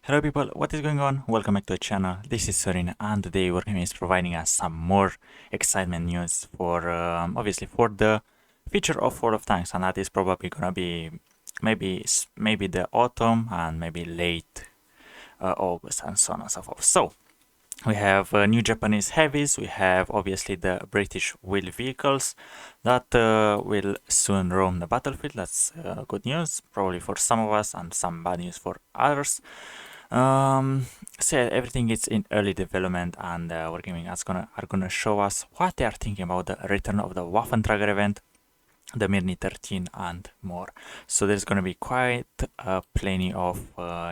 Hello people, what is going on? Welcome back to the channel. This is Sorin and today Wargaming is providing us some more excitement news for obviously for the feature of World of Tanks, and that is probably gonna be maybe the autumn and maybe late August and so on and so forth. So we have new Japanese heavies, we have obviously the British wheel vehicles that will soon roam the battlefield. That's good news, probably for some of us and some bad news for others. So yeah, everything is in early development, and Wargaming are gonna show us what they are thinking about the return of the Waffentrager event, the Mirny 13, and more. So there's gonna be quite plenty of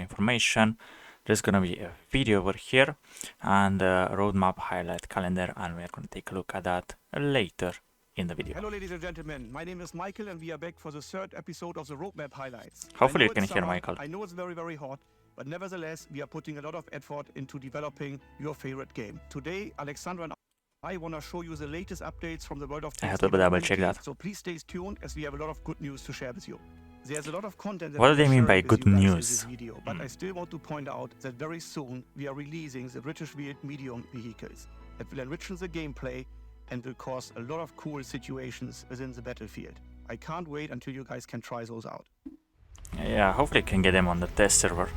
information. There's gonna be a video over here and a roadmap highlight calendar, and we're gonna take a look at that later in the video. Hello, ladies and gentlemen. My name is Michael, and we are back for the third episode of the roadmap highlights. Hopefully I you know can it's hear summer, Michael. I know it's very, very hot, but nevertheless, we are putting a lot of effort into developing your favorite game. Today, Alexandra and I want to show you the latest updates from the World of I have Tanks to double development check team, that. so please stay tuned as we have a lot of good news to share with you. There's a lot of content that What do we they are mean by sharing with good you guys in news? this video, but I still want to point out that very soon we are releasing the British wheeled medium vehicles that will enrich the gameplay and will cause a lot of cool situations within the battlefield. I can't wait until you guys can try those out. Yeah, hopefully you can get them on the test server.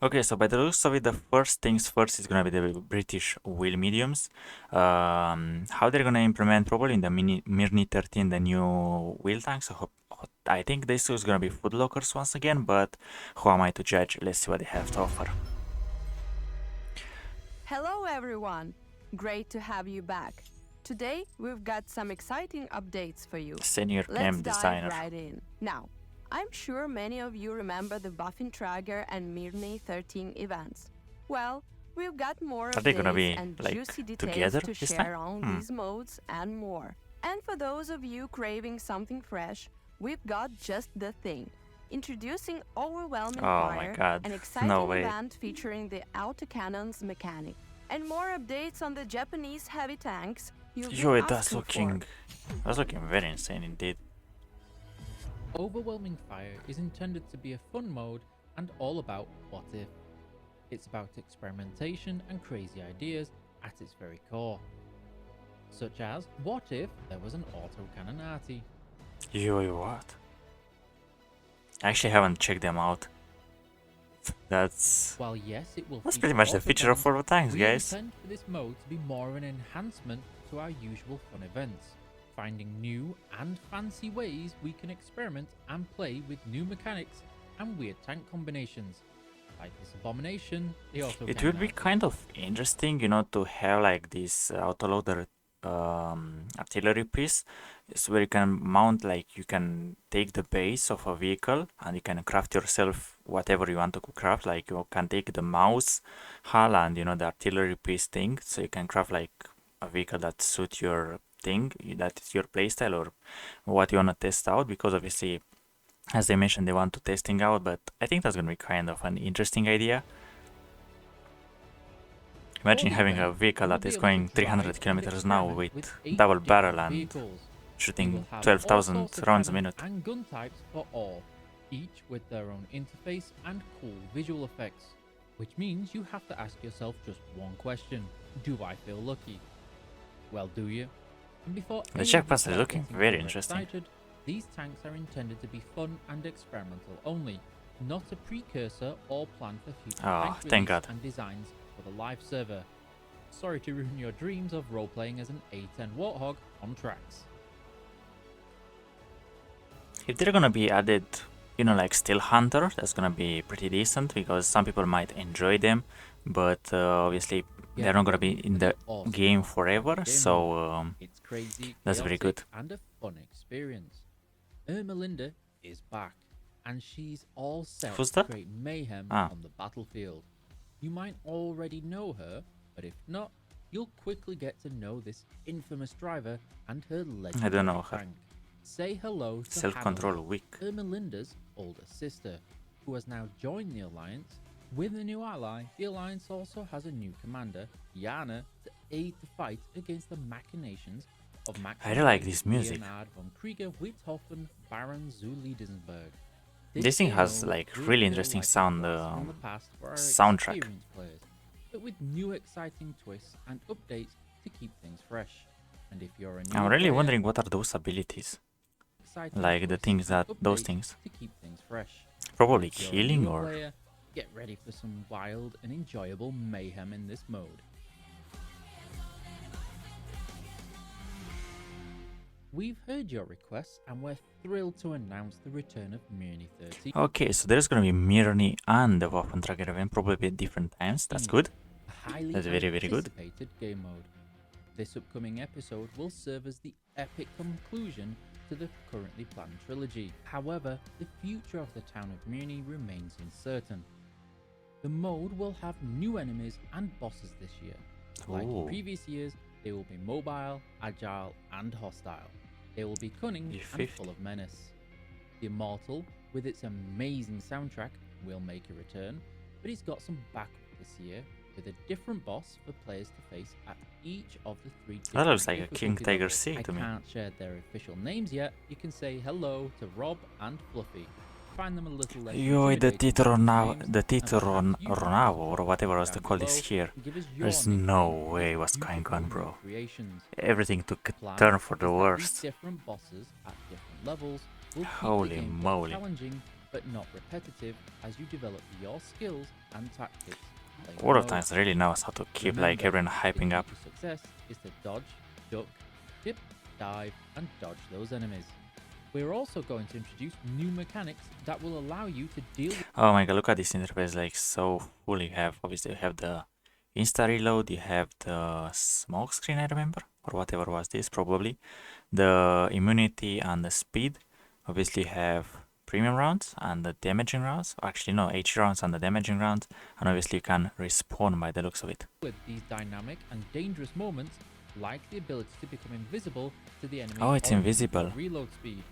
Okay, so by the looks of it, the first things first is gonna be the British wheel mediums. How they're gonna implement probably in the Mirny 13 the new wheel tanks. So I think this is gonna be footlockers once again, but who am I to judge? Let's see what they have to offer. Hello everyone! Great to have you back. Today we've got some exciting updates for you. Senior Let's game dive designer. right in. Now, I'm sure many of you remember the Waffentrager and Mirny 13 events. Well, we've got more Are they gonna updates be and like juicy together details to this share time? on these modes and more. And for those of you craving something fresh, we've got just the thing. Introducing Overwhelming Oh my Fire, god, an no exciting way. event featuring the autocannons mechanic. And more updates on the Japanese heavy tanks you've Yo, been that's asking looking very insane indeed. Overwhelming Fire is intended to be a fun mode and all about what if. It's about experimentation and crazy ideas at its very core. Such as, what if there was an autocannon arty? Yo, what? I actually haven't checked them out. That's While yes, it will That's feature pretty much the feature of autocannons, World of Tanks, we guys. intend for this mode to be more of an enhancement to our usual fun events, finding new and fancy ways we can experiment and play with new mechanics and weird tank combinations. Like this abomination, the autocannon It would be arty. kind of interesting, to have like this autoloader artillery piece. It's where you can mount, like you can take the base of a vehicle and you can craft yourself whatever you want to craft. Like you can take the mouse hull and the artillery piece thing, so you can craft like a vehicle that suits your thing, that is your playstyle or what you want to test out. Because obviously, as they mentioned, they want to testing out, but I think that's gonna be kind of an interesting idea. Imagine For the having a event, vehicle you will that be is able to going drive 300 and kilometers an hour experiment with 8 double barrel different and vehicles. You shooting will have all 12,000 sorts of rounds a cannons minute. and gun types for all, each with their own interface and cool visual effects. Which means you have to ask yourself just one question: do I feel lucky? Well, do you? And before The any of you checkpoints are start looking getting very overexcited, interesting. these tanks are intended to be fun and experimental only, not a precursor or plan for future Oh, tank thank release God. and designs for the live server. Sorry to ruin your dreams of role-playing as an A10 Warthog on tracks. If they're gonna be added, like Steel Hunter, that's gonna be pretty decent because some people might enjoy them, but obviously they're not gonna be in the Awesome game mode. forever, Game so mode. It's crazy, that's very good. chaotic, and a fun experience. Linda is back, and she's all set Who's to that? create mayhem Ah. on the battlefield. You might already know her, but if not, you'll quickly get to know this infamous driver and her legendary know her. tank. Say hello to Self-control Hannah, weak. Linda's older sister, who has now joined the Alliance. With a new ally, the Alliance also has a new commander, Yana, to aid the fight against the machinations of Max I really like this music. Leonhard von Krieger Witthofen Baron zu Liedenberg. This thing game has mode like will really feel interesting like a sound blast from the past for our soundtrack. experienced players, but with new exciting twists and updates to keep things fresh. And if you're a new I'm really player, wondering what are those abilities, exciting like the twists things and that those updates things. to keep things fresh. Probably If you're a healing newer or player, get ready for some wild and enjoyable mayhem in this mode. We've heard your requests and we're thrilled to announce the return of Mirny 13. Okay, so there's gonna be Mirny and the Waffentrager event, probably at different times. That's good. A highly That's very, very good. anticipated game mode. This upcoming episode will serve as the epic conclusion to the currently planned trilogy. However, the future of the town of Mirny remains uncertain. The mode will have new enemies and bosses this year. Like in Ooh. previous years, they will be mobile, agile, and hostile. They will be cunning and E50. full of menace. The Immortal, with its amazing soundtrack, will make a return, but it's got some backup this year with a different boss for players to face at each of the three That looks different like a King difficulty Tiger levels. C to me. I can't share their official names yet. You can say hello to Rob and Fluffy. Find them a little less Yo, the intimidating Tito with Ronavo, names, the and Tito perhaps you can Ronavo, or comment whatever was down the call is below here. and give us your There's nickname no for way these what's going beautiful on, new bro. creations. Everything took a Plan turn for is the that worst. these different bosses at different levels will keep Holy the gameplay moly. challenging but not repetitive as you develop your skills and tactics. playing World of mode. Tanks really knows how to keep like Remember, everyone hyping the up. key to success is to dodge, duck, dip, dive, and dodge those enemies. We're also going to introduce new mechanics that will allow you to deal with Oh my god, look at this interface, like so full. You have, obviously you have the insta reload, you have the smoke screen, I remember, or whatever was this, probably. The immunity and the speed. Obviously you have premium rounds and the damaging rounds. Actually no, HE rounds and the damaging rounds. And obviously you can respawn by the looks of it. these dynamic and dangerous moments, like the ability to become invisible to the enemy. Oh, it's or invisible. your reload speed.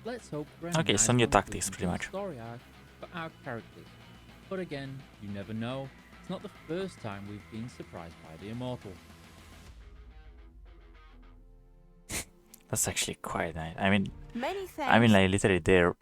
Let's hope for a Okay, nice so new conclusion tactics, to pretty the much. story arc for our characters. But again, you never know. It's not the first time we've been surprised by the Immortal. That's actually quite nice. I mean, Many thanks. like literally their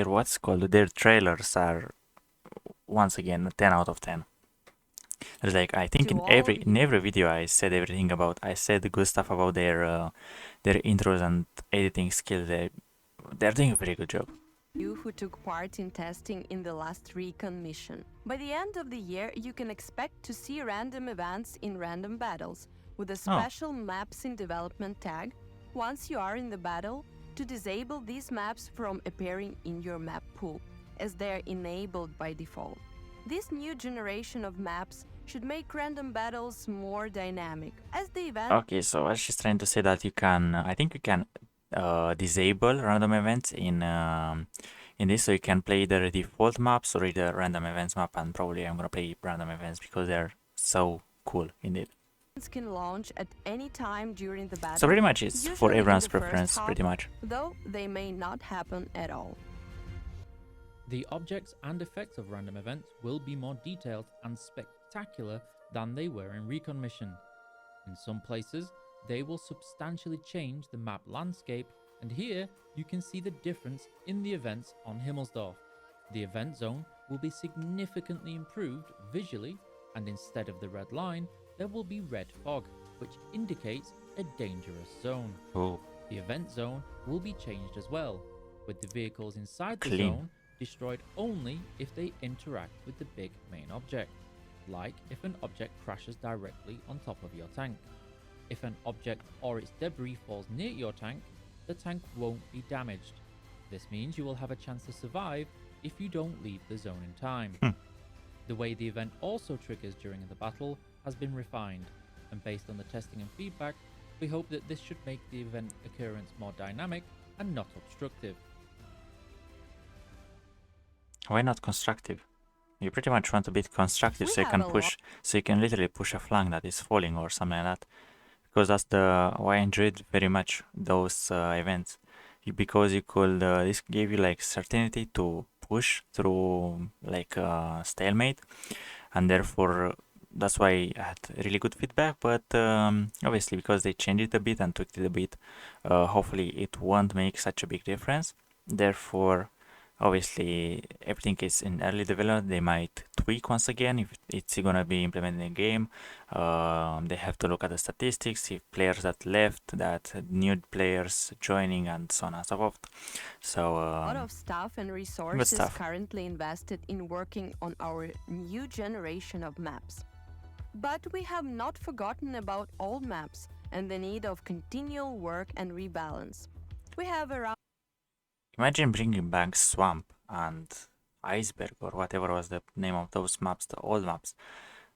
what's called, their trailers are once again a 10 out of 10. There's like, I think To in all every of you. video I said everything about, I said good stuff about their intros and editing skills. They're doing a very good job. You who took part in testing in the last recon mission. By the end of the year, you can expect to see random events in random battles with a special maps in development tag once you are in the battle to disable these maps from appearing in your map pool, as they're enabled by default. This new generation of maps should make random battles more dynamic, as the event Okay, so I was just trying to say that you can, I think you can disable random events in this, so you can play either default maps or either random events map, and probably I'm gonna play random events because they're so cool indeed. can launch at any time during the battle. So pretty much it's for usually in everyone's the first preference, half, pretty much. though they may not happen at all. The objects and effects of random events will be more detailed and spectacular than they were in Recon Mission. In some places, they will substantially change the map landscape, and here you can see the difference in the events on Himmelsdorf. The event zone will be significantly improved visually, and instead of the red line, there will be red fog, which indicates a dangerous zone. Oh, The event zone will be changed as well, with the vehicles inside the Clean. zone destroyed only if they interact with the big main object, like if an object crashes directly on top of your tank. If an object or its debris falls near your tank, the tank won't be damaged. This means you will have a chance to survive if you don't leave the zone in time. The way the event also triggers during the battle has been refined, and based on the testing and feedback, we hope that this should make the event occurrence more dynamic and not obstructive. why not constructive? You pretty much want to be constructive, We so you have can a push, so you can literally push a flank that is falling or something like that. Because that's the why I enjoyed very much those events. Because you could, this gave you like certainty to push through like stalemate, and therefore that's why I had really good feedback. But obviously, because they changed it a bit and tweaked it a bit, hopefully it won't make such a big difference. Therefore, obviously, everything is in early development. They might tweak once again if it's gonna be implemented in the game. They have to look at the statistics, if players that left, that new players joining, and so on and so forth. So A lot of staff and resources stuff. currently invested in working on our new generation of maps. But we have not forgotten about old maps and the need of continual work and rebalance. We have around Imagine bringing back Swamp and Iceberg or whatever was the name of those maps, the old maps.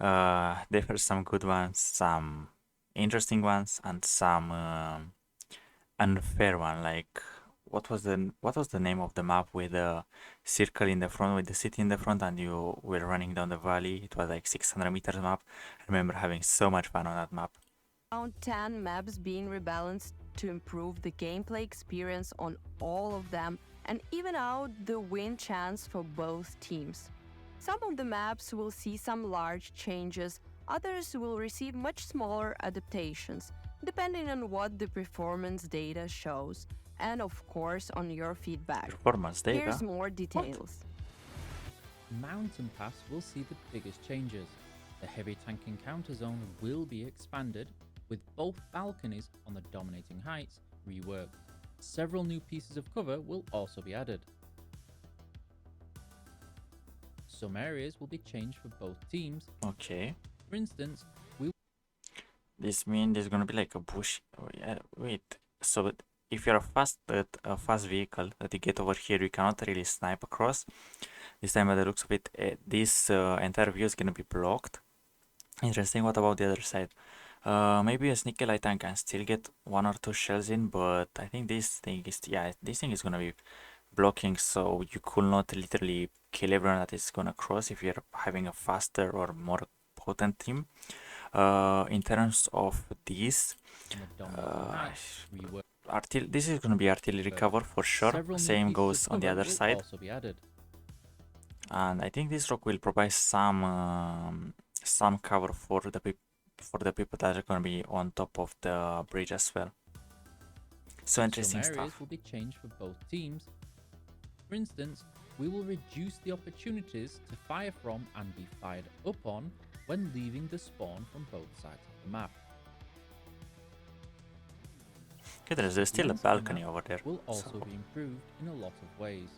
There were some good ones, some interesting ones, and some unfair one. Like what was the name of the map with the circle in the front, with the city in the front, and you were running down the valley? It was like 600 meters map. I remember having so much fun on that map. 10 maps being rebalanced to improve the gameplay experience on all of them and even out the win chance for both teams. Some of the maps will see some large changes, others will receive much smaller adaptations, depending on what the performance data shows, and of course on your feedback. Performance data. Here's more details. Mountain Pass will see the biggest changes. The heavy tank encounter zone will be expanded, with both balconies on the dominating heights reworked. Several new pieces of cover will also be added. Some areas will be changed for both teams. Okay. For instance, This means there's gonna be like a bush. Oh, yeah, wait. So if you're a fast vehicle that you get over here, you cannot really snipe across. This time, by the looks of it, this entire view is gonna be blocked. Interesting. What about the other side? Maybe a sneaky light tank can still get one or two shells in, but I think this thing is gonna be blocking, so you could not literally kill everyone that is gonna cross if you're having a faster or more potent team. In terms of this, this is gonna be artillery cover for sure. Same goes on the other side. And I think this rock will provide some cover for the people that are gonna be on top of the bridge as well. So interesting some areas stuff. will be changed for both teams. For instance, we will reduce the opportunities to fire from and be fired up on when leaving the spawn from both sides of the map. Okay, there's still a balcony over there. Will also So be improved in a lot of ways.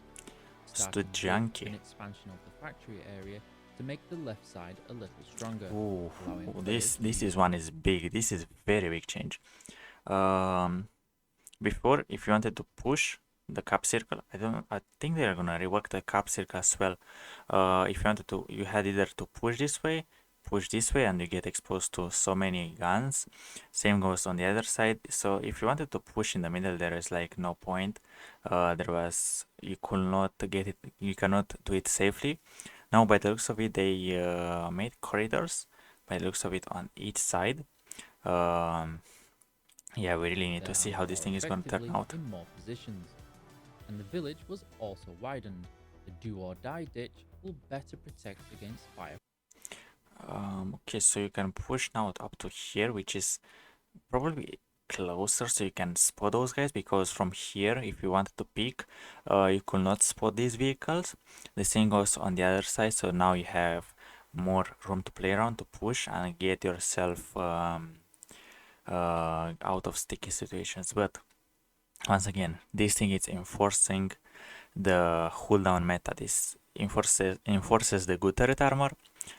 it's too Starting with junky. an expansion of the factory area to make the left side a little stronger. Ooh, allowing this players to is one is big. This is very big change. Before, if you wanted to push the cap circle, I think they're gonna rework the cap circle as well. If you wanted to, you had either to push this way, and you get exposed to so many guns. Same goes on the other side. So if you wanted to push in the middle, there is like no point. You could not get it, you cannot do it safely. Now, by the looks of it, they made corridors, by the looks of it, on each side. Yeah, we really need to see how this thing is going to turn out. In more positions. And the village was also widened. The do or die ditch will better protect against fire. Okay, so you can push now up to here, which is probably closer, so you can spot those guys, because from here, if you wanted to peek, you could not spot these vehicles. The same goes on the other side, so now you have more room to play around, to push and get yourself out of sticky situations. But once again, this thing is enforcing the cooldown meta. This enforces the good turret armor,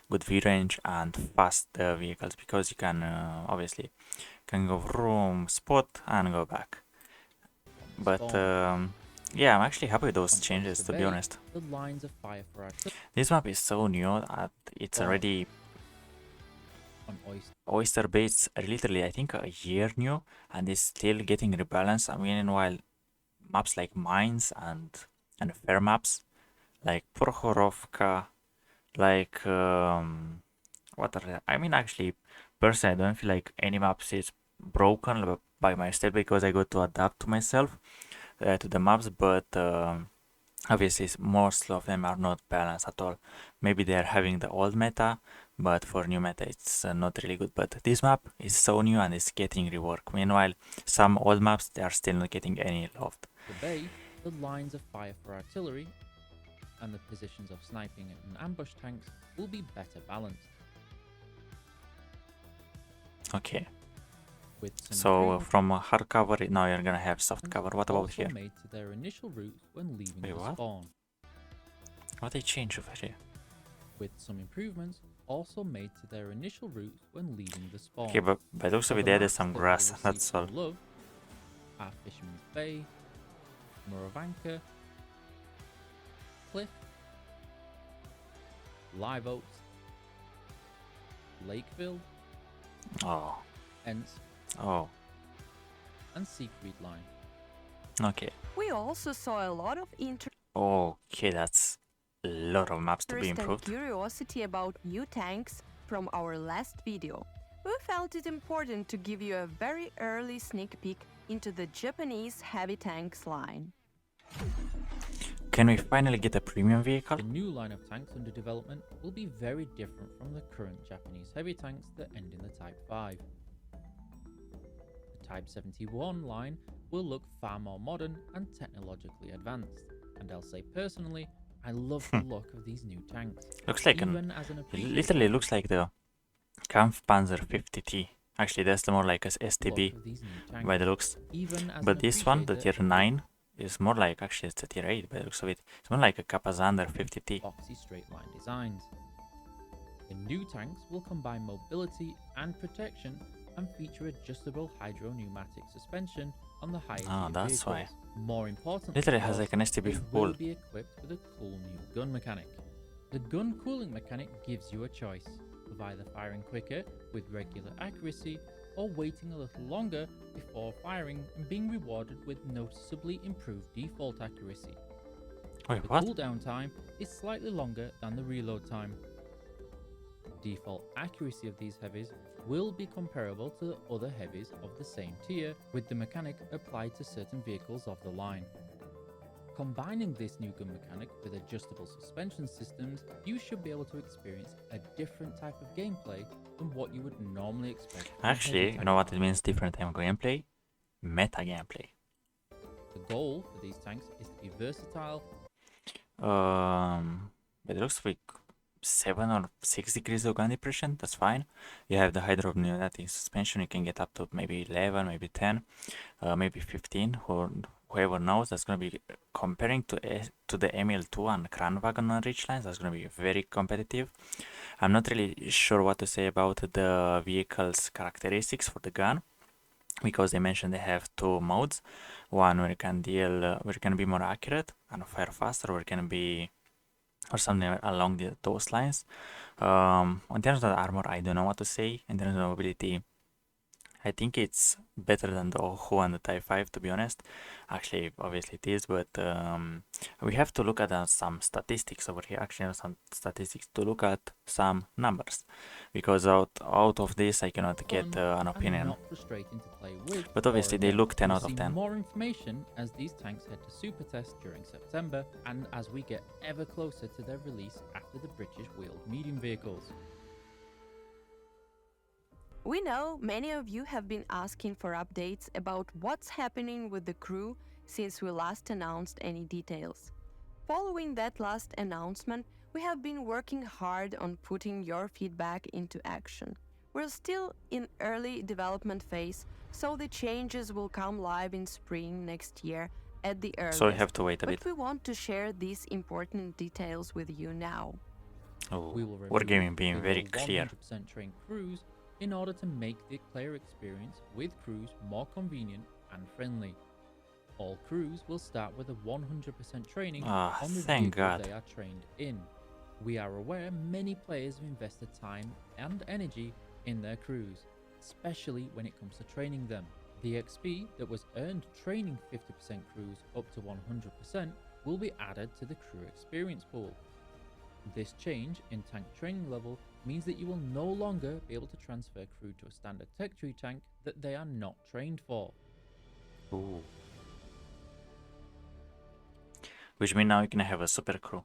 good view range, and fast vehicles, because you can obviously can go room, spot, and go back. But yeah, I'm actually happy with those changes, to be honest. The lines of fire for our This map is so new that it's already on Oyster Bay's literally, I think, a year new, and it's still getting rebalanced. I mean, while maps like Mines and fair maps like Prokhorovka, like what are they? I mean, actually, personally, I don't feel like any maps is broken by my style, because I got to adapt to myself to the maps. But Obviously, most of them are not balanced at all. Maybe they are having the old meta, but for new meta it's not really good. But this map is so new and it's getting rework. Meanwhile, some old maps, they are still not getting any love. The bay, the lines of fire for artillery, and the positions of sniping and ambush tanks will be better balanced. Okay. With some So improvements from hard cover, now you're gonna have soft cover. What about also here? made to their initial routes when leaving Wait, the what? spawn. What they change over here? With some improvements also made to their initial routes when leaving the spawn. Okay, but by looks of For it, the they added maps some that grass. will That's receive all. some love are Fisherman's Bay, Moravanka, Cliff, Live Oaks, Lakeville, Oh, Ents, oh, and Siegfried Line. okay. We also saw a lot of interest Okay, that's a lot of maps to be and improved. curiosity about new tanks from our last video. We felt it important to give you a very early sneak peek into the Japanese heavy tanks line. Can we finally get a premium vehicle? The new line of tanks under development will be very different from the current Japanese heavy tanks that end in the Type 5. The Type 71 line will look far more modern and technologically advanced, and I'll say personally, I love the look of these new tanks. Looks like Even as an it appreciator literally looks like the Kampfpanzer 50T. Actually, that's more like a look STB of these new tanks. by the looks. Even as But an this one, the appreciator tier 9, is more like, actually it's a tier 8 by the looks of it. It's more like a Kapazander 50T. boxy straight line designs. The new tanks will combine mobility and protection and feature adjustable hydro pneumatic suspension on the higher Ah, tier that's vehicles. why. More importantly, Literally of has course, like an STB it full. will be equipped with a cool new gun mechanic. The gun cooling mechanic gives you a choice of either firing quicker with regular accuracy or waiting a little longer before firing and being rewarded with noticeably improved default accuracy. Wait, The what? cooldown time is slightly longer than the reload time. Default accuracy of these heavies will be comparable to the other heavies of the same tier, with the mechanic applied to certain vehicles of the line. Combining this new gun mechanic with adjustable suspension systems, you should be able to experience a different type of gameplay than what you would normally expect from Actually, heavy you know what it tank means different time gameplay? Meta gameplay. The goal for these tanks is to be versatile. It looks like 7 or 6 degrees of gun depression. That's fine. You have the hydro pneumatic suspension. You can get up to maybe 11, maybe 10, maybe 15. Whoever knows, that's gonna be comparing to the ML2 and Kranwagen on Ridge lines. That's gonna be very competitive. I'm not really sure what to say about the vehicle's characteristics for the gun, because they mentioned they have two modes. One where you can deal, where you can be more accurate and fire faster, or it can be, or something along those lines. In terms of the armor, I don't know what to say. In terms of mobility, I think it's better than the Ohu and the Type 5, to be honest. Actually, obviously it is, but we have to look at some statistics over here. Actually, some statistics to look at some numbers, because out of this I cannot get an And opinion. not frustrating to play with. But obviously or they against. look 10 We'll out of see 10. more information as these tanks head to Super Test during September, and as we get ever closer to their release after the British wheeled medium vehicles. We know many of you have been asking for updates about what's happening with the crew since we last announced any details. Following that last announcement, we have been working hard on putting your feedback into action. We're still in early development phase, so the changes will come live in spring next year at the earliest. So we have to wait a but bit. we want to share these important details with you now. Oh, We will Wargaming being very below clear. 100% trained crews in order to make the player experience with crews more convenient and friendly. All crews will start with a 100% training Ah, on the thank vehicle God. they are trained in. We are aware many players have invested time and energy in their crews, especially when it comes to training them. The XP that was earned training 50% crews up to 100% will be added to the crew experience pool. This change in tank training level means that you will no longer be able to transfer crew to a standard tech tree tank that they are not trained for. Ooh. which means now you can have a super crew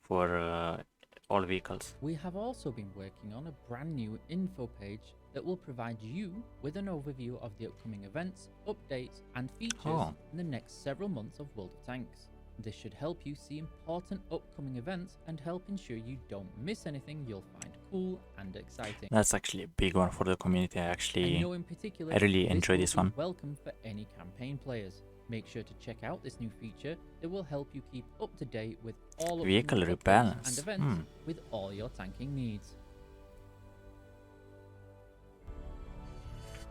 for all vehicles. We have also been working on a brand new info page that will provide you with an overview of the upcoming events, updates, and features in the next several months of World of Tanks. This should help you see important upcoming events and help ensure you don't miss anything you'll find cool and exciting. That's actually a big one for the community. In particular, I really enjoy this one. Welcome for any campaign players. Make sure to check out this new feature that will help you keep up to date with all vehicle rebalance and events with all your tanking needs.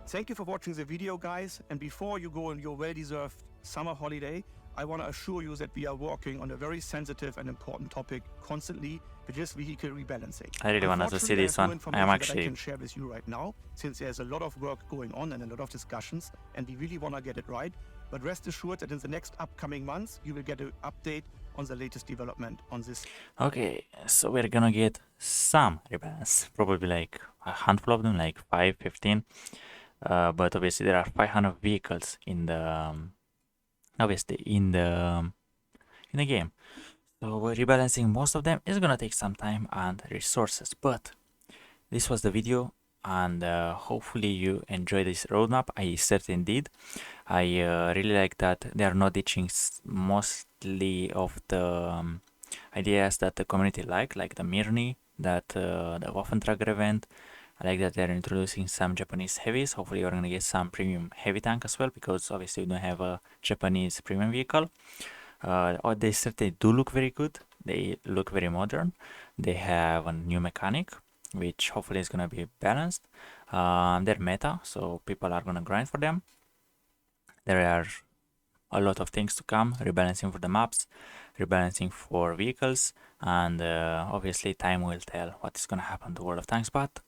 Thank you for watching the video, guys. And before you go on your well-deserved summer holiday, I want to assure you that we are working on a very sensitive and important topic constantly, which is vehicle rebalancing. I really want to see this one. I am actually... I can share with you right now, since there's a lot of work going on and a lot of discussions, and we really want to get it right. But rest assured that in the next upcoming months, you will get an update on the latest development on this. Okay, so we're gonna get some rebalance, probably like a handful of them, like 5, 15. But obviously there are 500 vehicles in the in the game. So rebalancing most of them is gonna take some time and resources. But this was the video, and hopefully you enjoyed this roadmap. I certainly did. I really like that they are not ditching mostly of the ideas that the community like the mirny, that the Waffentrager event. I like that they're introducing some Japanese heavies. Hopefully you're gonna get some premium heavy tank as well, because obviously we don't have a Japanese premium vehicle. They certainly do look very good. They look very modern. They have a new mechanic, which hopefully is gonna be balanced. They're meta, so people are gonna grind for them. There are a lot of things to come, rebalancing for the maps, rebalancing for vehicles, and obviously time will tell what is gonna happen to World of Tanks, but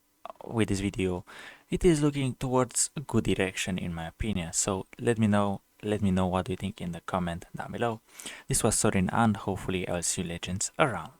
with this video it is looking towards a good direction in my opinion. So let me know what you think in the comment down below. This was Sorin, and hopefully I will see you legends around.